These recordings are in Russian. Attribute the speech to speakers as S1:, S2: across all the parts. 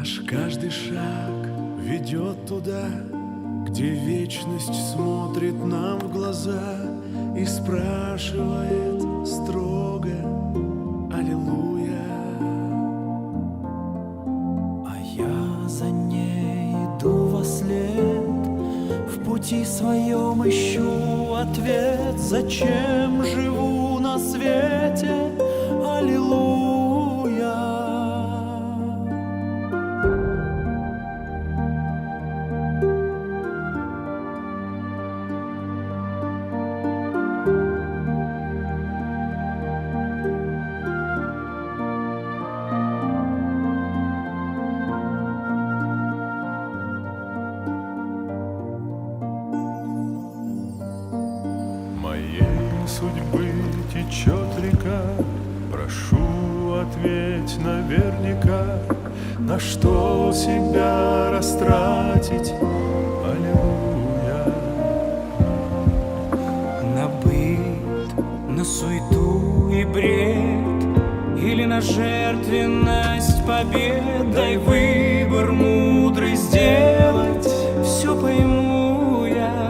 S1: Наш каждый шаг ведет туда, где вечность смотрит нам в глаза и спрашивает строго: аллилуйя.
S2: А я за ней иду вослед, в пути своем ищу ответ. Зачем живу на свете? Аллилуйя.
S1: Моей судьбы течет река, прошу, ответь наверняка, на что себя растратить? Аллилуйя.
S2: На быт, на суету и бред, или на жертвенность побед? Дай выбор мудрый сделать, все пойму я.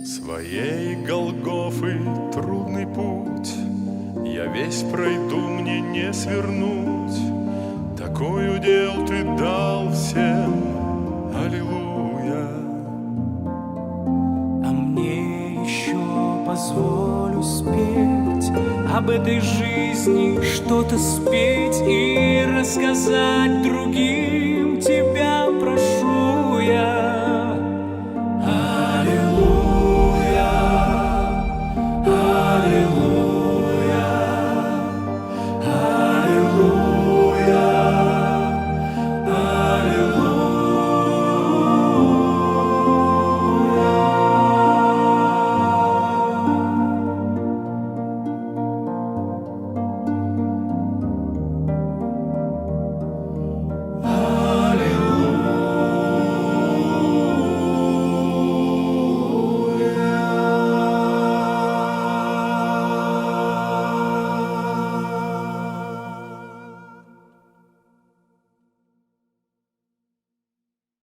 S1: Своей Голгофы трудный путь я весь пройду, мне не свернуть. Такой удел ты дал всем, аллилуйя.
S2: А мне еще позволь успеть об этой жизни что-то спеть и рассказать другим. Тебя прошу я.